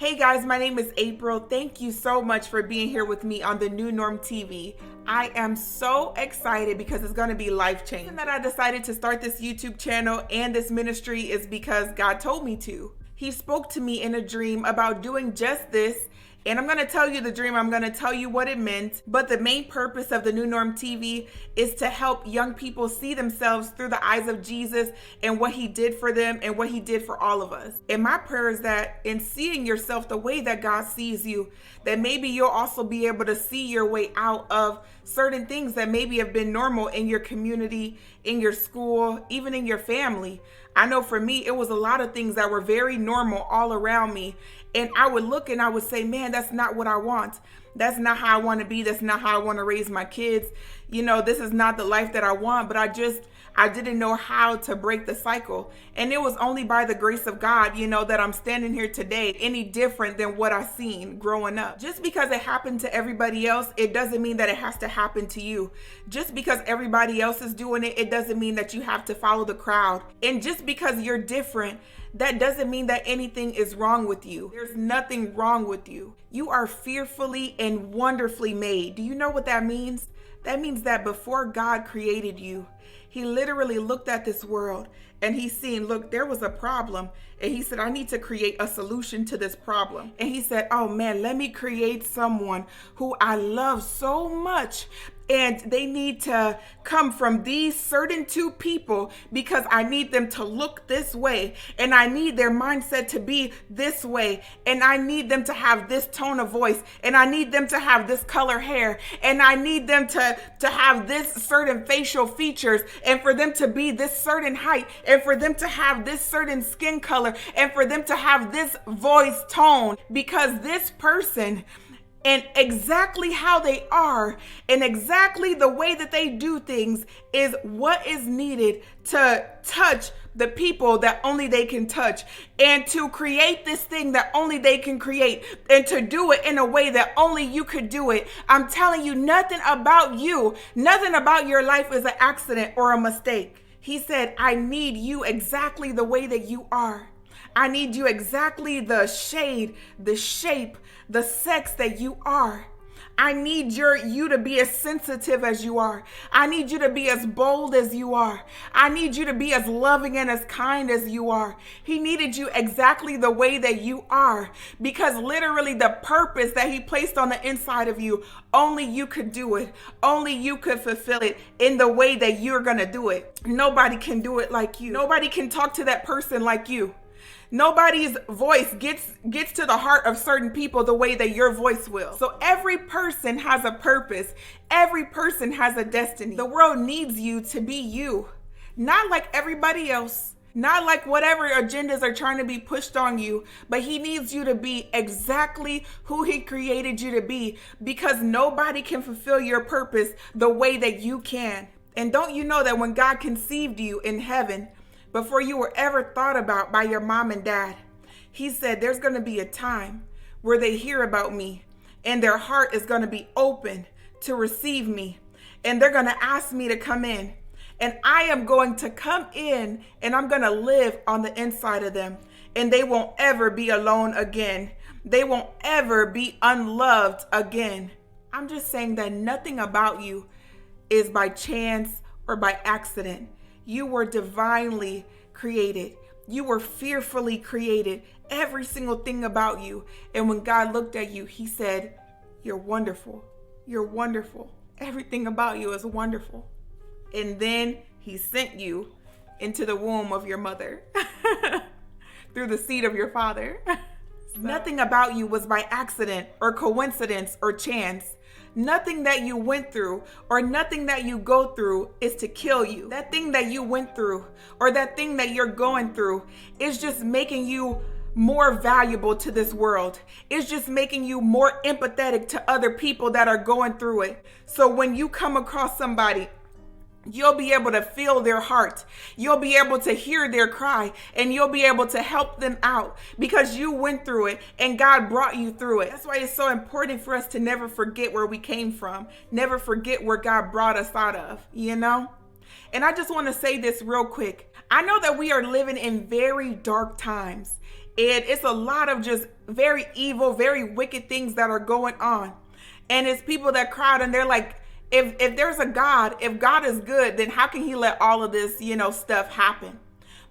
Hey guys, my name is April. Thank you so much for being here with me on the New Norm TV. I am so excited because it's going to be life-changing. The reason that I decided to start this YouTube channel and this ministry is because God told me to. He spoke to me in a dream about doing just this. And I'm going to tell you the dream. I'm going to tell you what it meant. But the main purpose of the New Norm TV is to help young people see themselves through the eyes of Jesus and what he did for them and what he did for all of us. And my prayer is that in seeing yourself the way that God sees you, that maybe you'll also be able to see your way out of certain things that maybe have been normal in your community, in your school, even in your family. I know for me, it was a lot of things that were very normal all around me. And I would look and I would say, man, that's not what I want. That's not how I want to be. That's not how I want to raise my kids. You know, this is not the life that I want, but I didn't know how to break the cycle. And it was only by the grace of God, that I'm standing here today, any different than what I seen growing up. Just because it happened to everybody else, it doesn't mean that it has to happen to you. Just because everybody else is doing it, it doesn't mean that you have to follow the crowd. And just because you're different, that doesn't mean that anything is wrong with you. There's nothing wrong with you. You are fearfully and wonderfully made. Do you know what that means? That means that before God created you, he literally looked at this world and he's seen, look, there was a problem. And he said, I need to create a solution to this problem. And he said, oh man, let me create someone who I love so much. And they need to come from these certain two people because I need them to look this way. And I need their mindset to be this way. And I need them to have this tone of voice. And I need them to have this color hair. And I need them to have this certain facial features. And for them to be this certain height. And for them to have this certain skin color. And for them to have this voice tone. Because this person, and exactly how they are and exactly the way that they do things is what is needed to touch the people that only they can touch, and to create this thing that only they can create, and to do it in a way that only you could do it. I'm telling you, nothing about you, nothing about your life is an accident or a mistake. He said, I need you exactly the way that you are. I need you exactly the shade, the shape, the sex that you are. I need you to be as sensitive as you are. I need you to be as bold as you are. I need you to be as loving and as kind as you are. He needed you exactly the way that you are, because literally the purpose that he placed on the inside of you, only you could do it. Only you could fulfill it in the way that you're going to do it. Nobody can do it like you. Nobody can talk to that person like you. Nobody's voice gets to the heart of certain people the way that your voice will. So every person has a purpose. Every person has a destiny. The world needs you to be you, not like everybody else, not like whatever agendas are trying to be pushed on you, but he needs you to be exactly who he created you to be, because nobody can fulfill your purpose the way that you can. And don't you know that when God conceived you in heaven, before you were ever thought about by your mom and dad, he said there's going to be a time where they hear about me and their heart is going to be open to receive me. And they're going to ask me to come in. And I am going to come in and I'm going to live on the inside of them. And they won't ever be alone again. They won't ever be unloved again. I'm just saying that nothing about you is by chance or by accident. You were divinely created. You were fearfully created. Every single thing about you. And when God looked at you, he said, you're wonderful. You're wonderful. Everything about you is wonderful. And then he sent you into the womb of your mother through the seed of your father. Nothing about you was by accident or coincidence or chance. Nothing that you went through or nothing that you go through is to kill you. That thing that you went through or that thing that you're going through is just making you more valuable to this world. It's just making you more empathetic to other people that are going through it. So when you come across somebody, you'll be able to feel their heart. You'll be able to hear their cry, and you'll be able to help them out because you went through it and God brought you through it. That's why it's so important for us to never forget where we came from. Never forget where God brought us out of, And I just want to say this real quick. I know that we are living in very dark times. And it's a lot of just very evil, very wicked things that are going on. And it's people that crowd and they're like, if there's a God, if God is good, then how can he let all of this, stuff happen?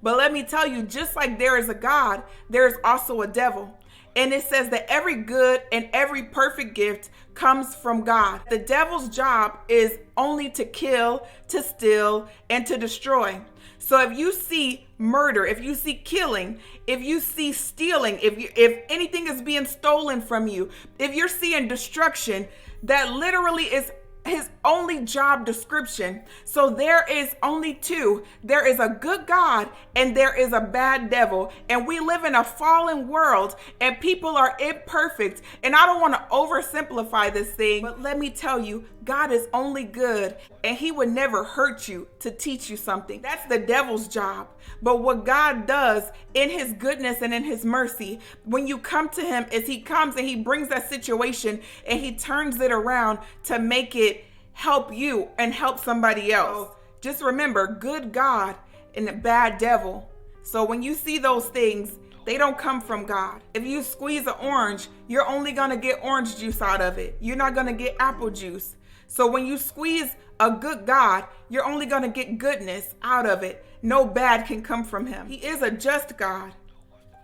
But let me tell you, just like there is a God, there's also a devil. And it says that every good and every perfect gift comes from God. The devil's job is only to kill, to steal, and to destroy. So if you see murder, if you see killing, if you see stealing, if anything is being stolen from you, if you're seeing destruction, that literally is his only job description. So there is only two. There is a good God and there is a bad devil. And we live in a fallen world and people are imperfect. And I don't want to oversimplify this thing, but let me tell you, God is only good and he would never hurt you to teach you something. That's the devil's job. But what God does in his goodness and in his mercy, when you come to him, is he comes and he brings that situation and he turns it around to make it help you and help somebody else. Just remember, good God and a bad devil. So when you see those things, they don't come from God. If you squeeze an orange, you're only gonna get orange juice out of it. You're not gonna get apple juice. So when you squeeze a good God, you're only gonna get goodness out of it. No bad can come from him. He is a just God,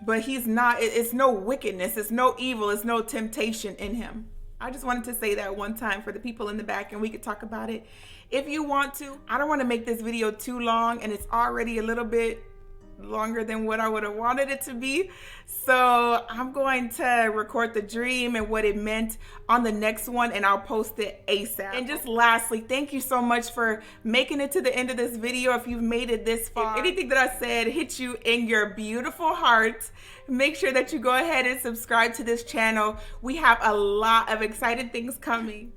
but he's not, it's no wickedness, it's no evil, it's no temptation in him. I just wanted to say that one time for the people in the back and we could talk about it if you want to. I don't want to make this video too long and it's already a little bit longer than what I would have wanted it to be. So I'm going to record the dream and what it meant on the next one and I'll post it ASAP. And just lastly, thank you so much for making it to the end of this video. If you've made it this far, if anything that I said hit you in your beautiful heart, make sure that you go ahead and subscribe to this channel. We have a lot of exciting things coming.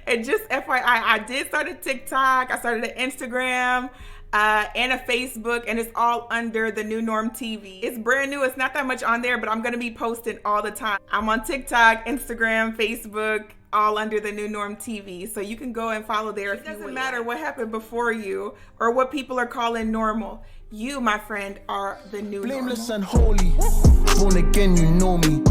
And just FYI, I did start a TikTok, I started an Instagram, and a Facebook, and it's all under The New Norm TV. It's brand new, it's not that much on there, but I'm gonna be posting all the time. I'm on TikTok, Instagram, Facebook, all under The New Norm TV. So you can go and follow there. It doesn't matter what happened before you or what people are calling normal. You, my friend, are the new normal. Blameless and holy, born again, you know me.